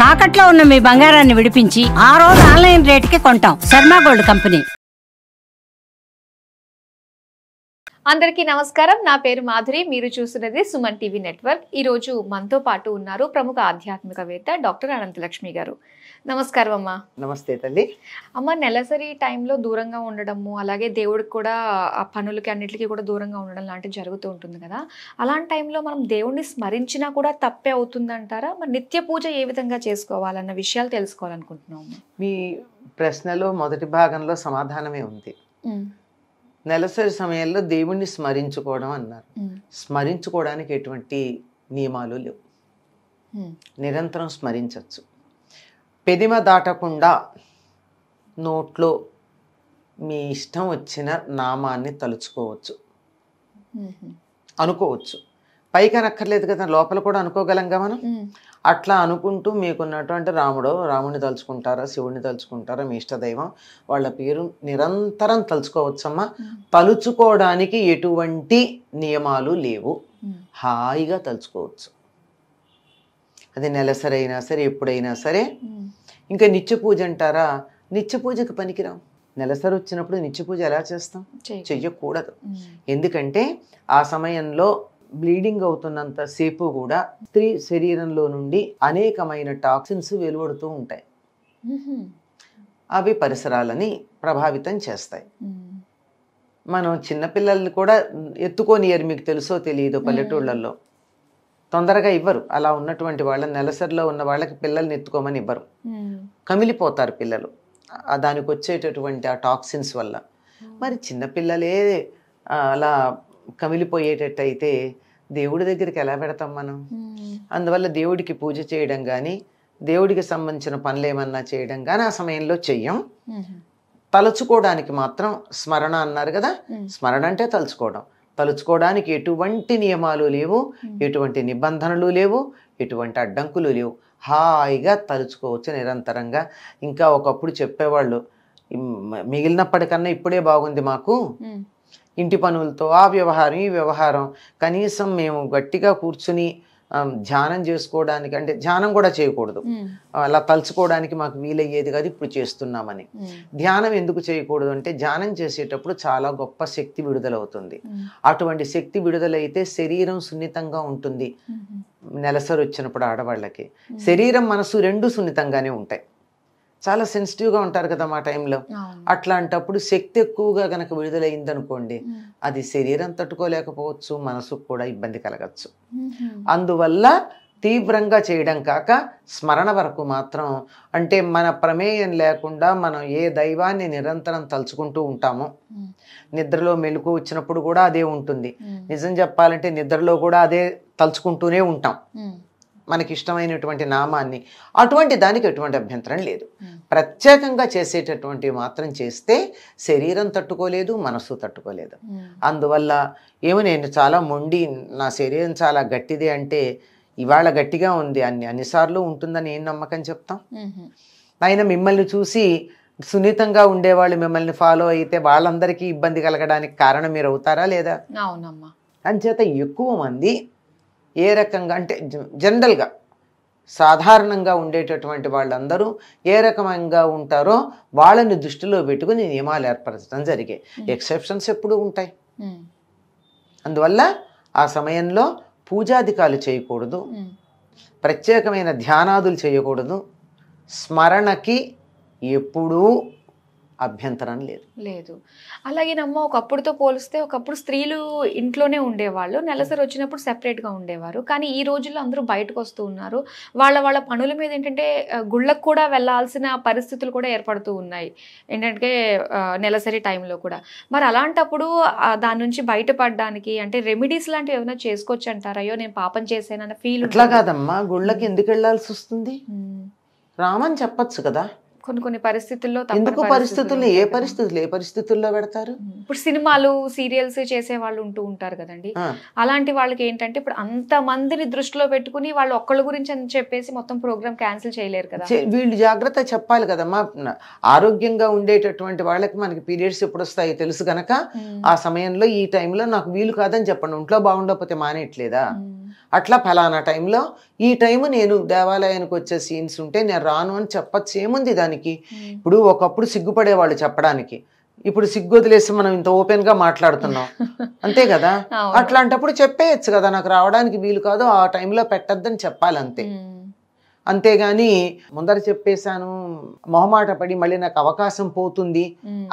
తాకట్లో ఉన్న మీ బంగారాన్ని విడిపించి ఆ రోజు ఆన్లైన్ రేటుకి కొంటాం. Sharma gold company. అందరికీ నమస్కారం. నా పేరు మాధురి. మీరు చూస్తున్నది సుమన్ టీవీ నెట్వర్క్. ఈ రోజు మనతో పాటు ఉన్నారు ప్రముఖ ఆధ్యాత్మికవేత్త డాక్టర్ అనంతలక్ష్మి గారు. నమస్కారం అమ్మా. నమస్తే తల్లి. అమ్మ, నెలసరి టైంలో దూరంగా ఉండడము, అలాగే దేవుడికి కూడా ఆ పనులకి అన్నిటికీ కూడా దూరంగా ఉండడం లాంటివి జరుగుతూ ఉంటుంది కదా. అలాంటి టైంలో మనం దేవుడిని స్మరించినా కూడా తప్పే అవుతుందంటారా? మరి నిత్య పూజ ఏ విధంగా చేసుకోవాలన్న విషయాలు తెలుసుకోవాలనుకుంటున్నాం. మీ ప్రశ్నలో మొదటి భాగంలో సమాధానమే ఉంది. నెలసరి సమయంలో దేవుణ్ణి స్మరించుకోవడం అన్నారు. స్మరించుకోవడానికి ఎటువంటి నియమాలు లేవు. నిరంతరం స్మరించవచ్చు. పెదిమ దాటకుండా నోట్లో మీ ఇష్టం వచ్చిన నామాన్ని తలుచుకోవచ్చు, అనుకోవచ్చు. పైకి అనక్కర్లేదు కదా, లోపల కూడా అనుకోగలంగా మనం. అట్లా అనుకుంటూ మీకున్నటువంటి రాముడిని తలుచుకుంటారా, శివుడిని తలుచుకుంటారా, మీ ఇష్టదైవం వాళ్ళ పేరు నిరంతరం తలుచుకోవచ్చమ్మా. తలుచుకోవడానికి ఎటువంటి నియమాలు లేవు. హాయిగా తలుచుకోవచ్చు. అది నెలసరైనా సరే, ఎప్పుడైనా సరే. ఇంకా నిత్య పూజ అంటారా, నిత్య పూజకు పనికిరాం. నెలసరి వచ్చినప్పుడు నిత్య పూజ ఎలా చేస్తాం? చెయ్యకూడదు. ఎందుకంటే ఆ సమయంలో బ్లీడింగ్ అవుతున్నంత సేపు కూడా స్త్రీ శరీరంలో నుండి అనేకమైన టాక్సిన్స్ వెలువడుతూ ఉంటాయి. అవి పరిసరాలని ప్రభావితం చేస్తాయి. మనం చిన్నపిల్లల్ని కూడా ఎత్తుకోనియరు. మీకు తెలుసో తెలియదు, పల్లెటూళ్ళల్లో తొందరగా ఇవ్వరు. అలా ఉన్నటువంటి వాళ్ళని, నెలసరిలో ఉన్న వాళ్ళకి పిల్లల్ని ఎత్తుకోమని ఇవ్వరు. కమిలిపోతారు పిల్లలు దానికి వచ్చేటటువంటి ఆ టాక్సిన్స్ వల్ల. మరి చిన్నపిల్లలే అలా కమిలిపోయేటట్టయితే దేవుడి దగ్గరికి ఎలా పెడతాం మనం? అందువల్ల దేవుడికి పూజ చేయడం కానీ, దేవుడికి సంబంధించిన పనులు ఏమన్నా చేయడం కానీ ఆ సమయంలో చెయ్యం. తలుచుకోవడానికి మాత్రం స్మరణ అన్నారు కదా, స్మరణ అంటే తలుచుకోవడం. తలుచుకోవడానికి ఎటువంటి నియమాలు లేవు, ఎటువంటి నిబంధనలు లేవు, ఎటువంటి అడ్డంకులు లేవు. హాయిగా తలుచుకోవచ్చు నిరంతరంగా. ఇంకా ఒకప్పుడు చెప్పేవాళ్ళు, మిగిలినప్పటికన్నా ఇప్పుడే బాగుంది మాకు, ఇంటి పనులతో ఆ వ్యవహారం ఈ వ్యవహారం, కనీసం మేము గట్టిగా కూర్చుని ధ్యానం చేసుకోవడానికి, అంటే ధ్యానం కూడా చేయకూడదు, అలా తలుచుకోవడానికి మాకు వీలయ్యేది కాదు, ఇప్పుడు చేస్తున్నామని. ధ్యానం ఎందుకు చేయకూడదు అంటే, ధ్యానం చేసేటప్పుడు చాలా గొప్ప శక్తి విడుదలవుతుంది. అటువంటి శక్తి విడుదలైతే శరీరం సున్నితంగా ఉంటుంది. నెలసరి వచ్చినప్పుడు ఆడవాళ్ళకి శరీరం మనసు రెండు సున్నితంగానే ఉంటాయి. చాలా సెన్సిటివ్గా ఉంటారు కదా మా టైంలో. అట్లాంటప్పుడు శక్తి ఎక్కువగా గనక విడుదలైందనుకోండి, అది శరీరం తట్టుకోలేకపోవచ్చు, మనసుకు కూడా ఇబ్బంది కలగచ్చు. అందువల్ల తీవ్రంగా చేయడం కాక స్మరణ వరకు మాత్రం, అంటే మన ప్రమేయం లేకుండా మనం ఏ దైవాన్ని నిరంతరం తలుచుకుంటూ ఉంటామో, నిద్రలో మెలకు వచ్చినప్పుడు కూడా అదే ఉంటుంది. నిజం చెప్పాలంటే నిద్రలో కూడా అదే తలుచుకుంటూనే ఉంటాం మనకి ఇష్టమైనటువంటి నామాన్ని. అటువంటి దానికి ఎటువంటి అభ్యంతరం లేదు. ప్రత్యేకంగా చేసేటటువంటి మాత్రం చేస్తే శరీరం తట్టుకోలేదు, మనసు తట్టుకోలేదు. అందువల్ల ఏమో నేను చాలా మొండి, నా శరీరం చాలా గట్టిది అంటే, ఇవాళ గట్టిగా ఉంది, అన్నిసార్లు ఉంటుందని ఏం నమ్మకం చెప్తాం? ఆయన మిమ్మల్ని చూసి సున్నితంగా ఉండేవాళ్ళు మిమ్మల్ని ఫాలో అయితే వాళ్ళందరికీ ఇబ్బంది కలగడానికి కారణం మీరు అవుతారా లేదా? అవునమ్మా. అంచేత ఎక్కువ మంది ఏ రకంగా అంటే, జనరల్గా సాధారణంగా ఉండేటటువంటి వాళ్ళందరూ ఏ రకంగా ఉంటారో వాళ్ళని దృష్టిలో పెట్టుకుని నియమాలు ఏర్పరచడం జరిగాయి. ఎక్సెప్షన్స్ ఎప్పుడూ ఉంటాయి. అందువల్ల ఆ సమయంలో పూజాధికాలు చేయకూడదు, ప్రత్యేకమైన ధ్యానాదులు చేయకూడదు. స్మరణకి ఎప్పుడూ అభ్యంతరం లేదు. అలాగేనమ్మా, ఒకప్పుడుతో పోలిస్తే ఒకప్పుడు స్త్రీలు ఇంట్లోనే ఉండేవాళ్ళు, నెలసరి వచ్చినప్పుడు సెపరేట్గా ఉండేవారు. కానీ ఈ రోజుల్లో అందరూ బయటకు వస్తూ ఉన్నారు. వాళ్ళ పనుల మీద ఏంటంటే గుళ్ళకు కూడా వెళ్ళాల్సిన పరిస్థితులు కూడా ఏర్పడుతూ ఉన్నాయి, ఏంటంటే నెలసరి టైంలో కూడా. మరి అలాంటప్పుడు దాని నుంచి బయటపడడానికి అంటే రెమెడీస్ లాంటివి ఏమైనా చేసుకోవచ్చు అంటారా? అయ్యో నేను పాపం చేశానన్న ఫీల్. అట్లా కాదమ్మా, గుళ్ళకి ఎందుకు వెళ్ళాల్సి వస్తుంది? రామని చెప్పచ్చు కదా. కొన్ని పరిస్థితుల్లో, ఎందుకు పరిస్థితుల్లో, ఏ పరిస్థితుల్లో పెడతారు? ఇప్పుడు సినిమాలు సీరియల్స్ చేసే వాళ్ళు ఉంటూ ఉంటారు కదండి, అలాంటి వాళ్ళకి ఏంటంటే ఇప్పుడు అంత మందిని దృష్టిలో పెట్టుకుని వాళ్ళు ఒక్కళ్ళ గురించి అని చెప్పేసి మొత్తం ప్రోగ్రామ్ క్యాన్సిల్ చేయలేరు కదా. వీళ్ళు జాగ్రత్త చెప్పాలి కదమ్మా. ఆరోగ్యంగా ఉండేటటువంటి వాళ్ళకి మనకి పీరియడ్స్ ఎప్పుడు వస్తాయో తెలుసు కనుక ఆ సమయంలో ఈ టైంలో నాకు వీలు కాదని చెప్పండి. ఒంట్లో బాగుండకపోతే మానేయట్లేదా? అట్లా ఫలానా టైంలో ఈ టైము నేను దేవాలయానికి వచ్చే సీన్స్ ఉంటే నేను రాను అని చెప్పచ్చు. ఏముంది దానికి? ఇప్పుడు ఒకప్పుడు సిగ్గుపడేవాళ్ళు చెప్పడానికి, ఇప్పుడు సిగ్గు వదిలేసి మనం ఇంత ఓపెన్ గా మాట్లాడుతున్నాం, అంతే కదా. అట్లాంటప్పుడు చెప్పేయచ్చు కదా, నాకు రావడానికి వీలు కాదు, ఆ టైంలో పెట్టద్దని చెప్పాలి అంతే. అంతేగాని ముందర చెప్పేశాను మొహమాట పడి మళ్ళీ నాకు అవకాశం పోతుంది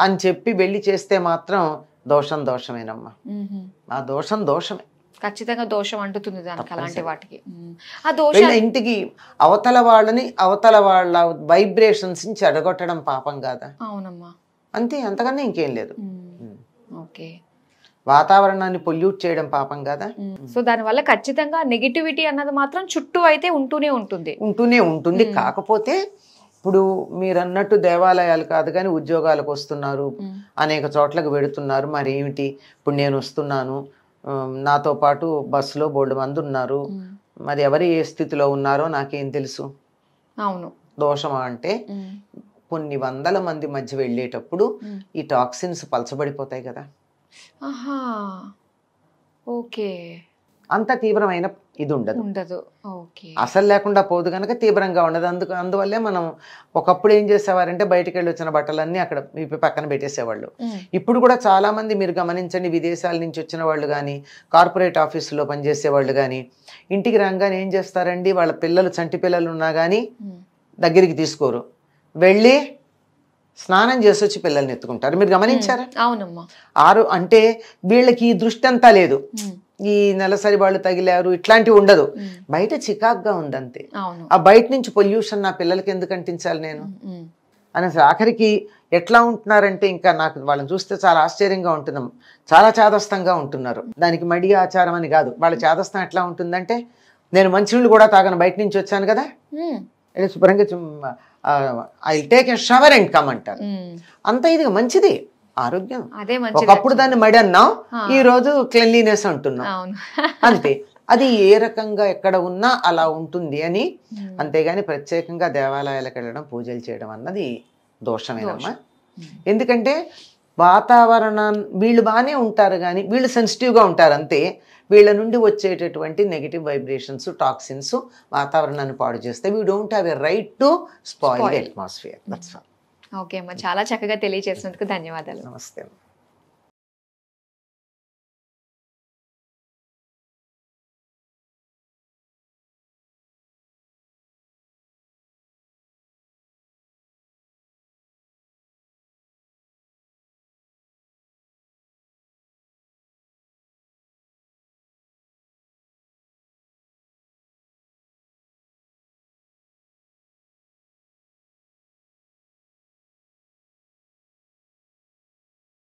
అని చెప్పి వెళ్ళి చేస్తే మాత్రం దోషమేనమ్మా. ఆ దోషమే, ఖచ్చితంగా దోషం అంటుతుంది దానికి, అలాంటి వాటికి. ఆ దోషం ఇంటికి అవతల వాళ్ళ వైబ్రేషన్స్ ని చెడగొట్టడం పాపం కాదా? అవునమ్మా, అంతే, అంతకన్నా ఇంకేం లేదు. ఓకే, వాతావరణాన్ని పొల్యూట్ చేయడం పాపం కదా. సో దానివల్ల ఖచ్చితంగా నెగిటివిటీ అన్నది మాత్రం చుట్టూ అయితే ఉంటూనే ఉంటుంది. కాకపోతే ఇప్పుడు మీరు అన్నట్టు దేవాలయాలు కాదు కానీ ఉద్యోగాలకు వస్తున్నారు, అనేక చోట్లకు వెడుతున్నారు. మరి ఏమిటి, ఇప్పుడు నేను వస్తున్నాను, నాతో పాటు బస్సులో బోల్డు మంది ఉన్నారు, మరి ఎవరు ఏ స్థితిలో ఉన్నారో నాకేం తెలుసు? అవును, దోషమా అంటే కొన్ని వందల మంది మధ్య వెళ్ళేటప్పుడు ఈ టాక్సిన్స్ పలచబడిపోతాయి కదా. ఆహా, ఓకే, అంత తీవ్రమైన ఇది ఉండదు. ఓకే, అసలు లేకుండా పోదు కనుక తీవ్రంగా ఉండదు. అందువల్లే మనం ఒకప్పుడు ఏం చేసేవారంటే బయటకు వెళ్ళి వచ్చిన బట్టలన్నీ అక్కడ పక్కన పెట్టేసేవాళ్ళు. ఇప్పుడు కూడా చాలా మంది మీరు గమనించండి, విదేశాల నుంచి వచ్చిన వాళ్ళు కానీ, కార్పొరేట్ ఆఫీసులో పనిచేసే వాళ్ళు కానీ, ఇంటికి రాగానే ఏం చేస్తారండి, వాళ్ళ పిల్లలు చంటి పిల్లలు ఉన్నా కానీ దగ్గరికి తీసుకోరు, వెళ్ళి స్నానం చేసి వచ్చి పిల్లల్ని ఎత్తుకుంటారు. మీరు గమనించారా? అవునమ్మా. అంటే వీళ్ళకి ఈ దృష్టి అంతా లేదు, ఈ నెలసరి వాళ్ళు తగిలారు ఇట్లాంటివి ఉండదు. బయట చికాగ్గా ఉందంతే. ఆ బయట నుంచి పొల్యూషన్ నా పిల్లలకి ఎందుకు అంటించాలి నేను అనేసి ఆఖరికి ఎట్లా ఉంటున్నారంటే, ఇంకా నాకు వాళ్ళని చూస్తే చాలా ఆశ్చర్యంగా ఉంటున్నాం, చాలా చాదస్తంగా ఉంటున్నారు. దానికి మడి ఆచారం అని కాదు, వాళ్ళ చాదస్తం ఎట్లా ఉంటుందంటే, నేను మంచినీళ్ళు కూడా తాగను, బయట నుంచి వచ్చాను కదా, శుభ్రంగా I take a shower and come అంటారు. అంత ఇది మంచిది, ఆరోగ్యం. ఒకప్పుడు దాన్ని మడి అన్నాం, ఈ రోజు క్లెన్లీనెస్ అంటున్నాం, అంతే. అది ఏ రకంగా ఎక్కడ ఉన్నా అలా ఉంటుంది అని. అంతేగాని ప్రత్యేకంగా దేవాలయాలకు వెళ్ళడం, పూజలు చేయడం అన్నది దోషమేనమ్మా. ఎందుకంటే వాతావరణం వీళ్ళు బాగానే ఉంటారు కానీ వీళ్ళు సెన్సిటివ్గా ఉంటారు అంతే. వీళ్ళ నుండి వచ్చేటటువంటి నెగిటివ్ వైబ్రేషన్స్, టాక్సిన్స్ వాతావరణాన్ని పాడు చేస్తే we don't have a right to spoil the atmosphere. Okay అమ్మా, చాలా చక్కగా తెలియజేసినందుకు ధన్యవాదాలు. నమస్తే.